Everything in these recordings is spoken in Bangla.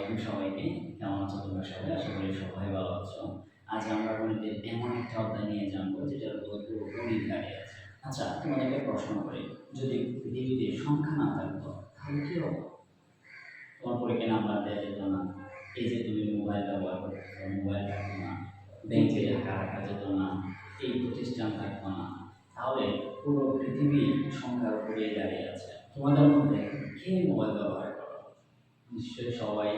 আলাইকুম সবাইকে। কেমন আছো তোমরা সবাই? আশা করি সবাই ভালো আছো। আজ আমরা গণিতের এমন একটা অধ্যায় নিয়ে জানবো যেটার উপর পুরো গণিত দাঁড়িয়ে আছে। আচ্ছা, তোমাদেরকে প্রশ্ন করি, যদি পৃথিবীতে সংখ্যা না থাকতো তাহলে কি হতো? তোমার পরীক্ষায় নাম্বার দেওয়া যেত না। এই যে তুমি মোবাইল ব্যবহার করতেছো, মোবাইল থাকতো না, ব্যাংকে টাকা রাখা যেত না, এই প্রতিষ্ঠান থাকতো না। তাহলে পুরো পৃথিবী সংখ্যার উপরেই দাঁড়িয়ে আছে। তোমাদের মধ্যে কে মোবাইল ব্যবহার করো? নিশ্চয়ই সবাই।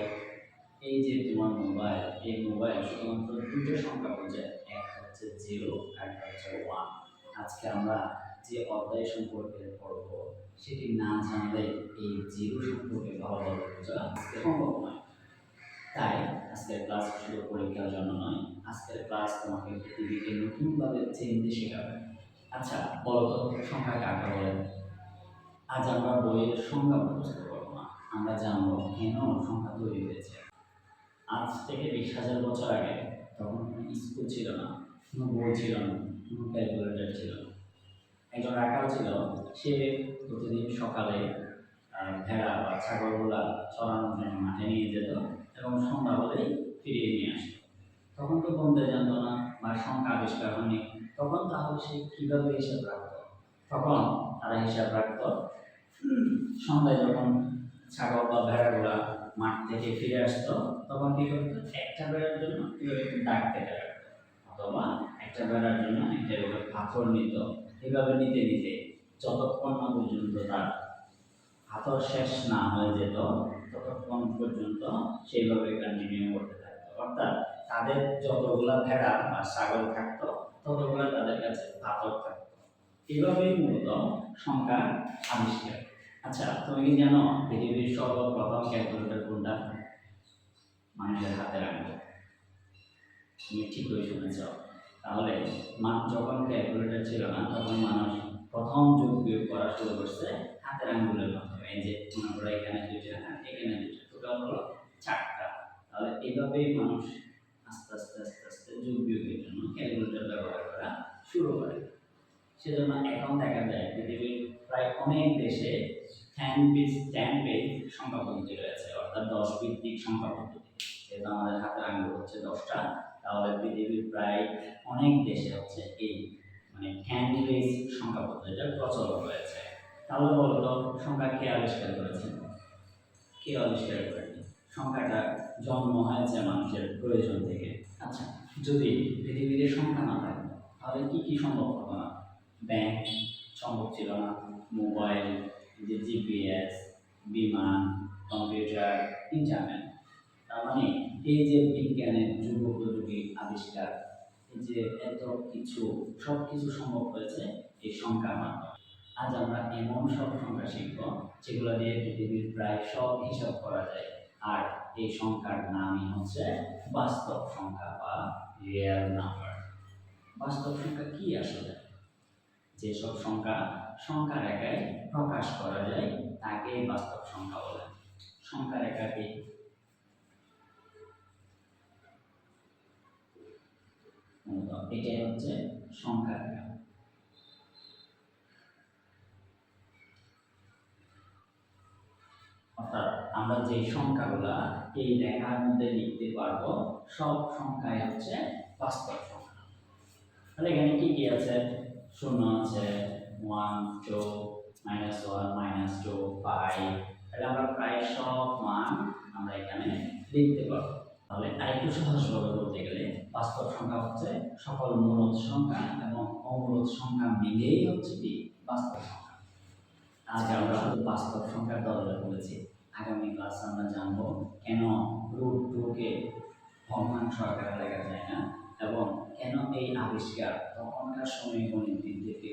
এই যে তোমার মোবাইল, এই মোবাইল শুধুমাত্র দুটো সংখ্যা বোঝায়, একটা হচ্ছে জিরো আর একটা হচ্ছে ওয়ান। আজকে আমরা যে অধ্যায় সম্পর্কে পড়বো সেটি না জানলে এই জিরো সম্পর্কে ভালোভাবে বোঝা আজকে সম্ভব নয়। তাই আজকের ক্লাস শুধু পরীক্ষার জন্য নয়, আজকের ক্লাস তোমাকে পৃথিবীকে নতুনভাবে চিনতে শেখাবে। আচ্ছা, বলো তো সংখ্যা কাকে বলে? আজ আমরা বইয়ের সংখ্যা মুখস্থ করবো না, আমরা জানবো কেন সংখ্যা তৈরি হয়েছে। আজ থেকে 20,000 বছর আগে তখন কোনো স্কুল ছিল না, কোনো বই ছিল না, কোনো ক্যালকুলেটর ছিল না। একজন রাখাল ছিল, সে প্রতিদিন সকালে ভেড়া বা ছাগলগুলা চড়ানোর জন্য মাঠে নিয়ে যেত এবং সন্ধ্যা হলেই ফিরিয়ে নিয়ে আসতো। তখন তো গুনতে জানতো না বা সংখ্যা আবিষ্কার হয়নি। তখন তাহলে সে কীভাবে হিসাব রাখত? তখন তারা হিসাব রাখত সন্ধ্যায় যখন ছাগল বা ভেড়াগুলা মাঠ থেকে ফিরে আসতো, তখন কি করতো? একটা ভেড়ার জন্য দাগ কেটে রাখতো, অথবা একটা ভেড়ার জন্য একটা এভাবে পাথর নিত। এভাবে নিতে নিতে যতক্ষণ না পর্যন্ত তার পাথর শেষ না হয়ে যেত, ততক্ষণ পর্যন্ত সেইভাবে কন্টিনিউ করতে থাকতো। অর্থাৎ তাদের যতগুলা ভেড়া বা ছাগল থাকতো, ততগুলা তাদের কাছে পাথর থাকতো। এভাবেই মূলত সংখ্যা আবিষ্কার। আচ্ছা, তুমি কি জানো পৃথিবীর সর্বপ্রথম ক্যালকুলেটর কোনটা? মানুষের হাতের আঙুল। তুমি ঠিকই শুনেছ। তাহলে যখন ক্যালকুলেটর ছিল না, তখন মানুষ প্রথম যোগ বিয়োগ করা শুরু করছে হাতের আঙুলের মাধ্যমে। এই যে মনে করো এখানে দুইটা, এখানে দুইটা, টোটাল হলো 4টা। তাহলে এইভাবেই মানুষ আস্তে আস্তে আস্তে আস্তে যোগ বিয়োগের জন্য ক্যালকুলেটর ব্যবহার করা শুরু করে। সেজন্য এখন দেখা যায় পৃথিবীর প্রায় অনেক দেশে 10 পেজ সংখ্যা পদ্ধতি রয়েছে, অর্থাৎ 10 ভিত্তিক সংখ্যা পদ্ধতি। যেহেতু আমাদের হাতের আঙুল হচ্ছে 10টা, তাহলে পৃথিবীর প্রায় অনেক দেশে হচ্ছে এই 10 পেজ সংখ্যা পদ্ধতিটার প্রচলন রয়েছে। তাহলে বলতো সংখ্যা কে আবিষ্কার করেছেন? কে আবিষ্কার করেন? সংখ্যাটা জন্ম হয়েছে মানুষের প্রয়োজন থেকে। আচ্ছা, যদি পৃথিবীতে সংখ্যা না থাকে তাহলে কি কি সম্ভব হতো না? ব্যাংক সম্ভব ছিল না, মোবাইল, যে জিপিএস, বিমান, কম্পিউটার, ইন্টারনেট। তার মানে এই যে বিজ্ঞানের যুগোপযোগী আবিষ্কার, এই যে এত কিছু, সব কিছু সম্ভব হয়েছে এই সংখ্যার মাধ্যমে। আজ আমরা এমন সব সংখ্যা শিখব যেগুলো দিয়ে পৃথিবীর প্রায় সব হিসাব করা যায়। আর এই সংখ্যার নামই হচ্ছে বাস্তব সংখ্যা বা রিয়েল নাম্বার। বাস্তব সংখ্যা কি আসলে? যেসব সংখ্যা সংখ্যা রেখায় প্রকাশ করা যায় তাকে বাস্তব সংখ্যা বলে। সংখ্যা রেখাটি এটাই হচ্ছে সংখ্যা রেখা। অর্থাৎ আমরা যে সংখ্যাগুলা এই রেখার মধ্যে লিখতে পারবো, সব সংখ্যাই হচ্ছে বাস্তব সংখ্যা। তাহলে এখানে কি কি আছে? শূন্য আছে, 1 2 -1 -2 5। তাহলে আমরা প্রায় সব মান আমরা এখানে লিখতে পারবো। তাহলে আরেকটু সহজভাবে বলতে গেলে বাস্তব সংখ্যা হচ্ছে সকল মূলদ সংখ্যা এবং অমূলদ সংখ্যা মিলেই হচ্ছে কি বাস্তব সংখ্যা। আজ আমরা শুধু বাস্তব সংখ্যার দরজা বলেছি। আগামী ক্লাসে আমরা জানবো কেন √2 কে ভগ্নাংশ আকারে লেখা যায় না, এবং কেন এই আবিষ্কার তখনকার সময়ে গণিতবিদদেরকে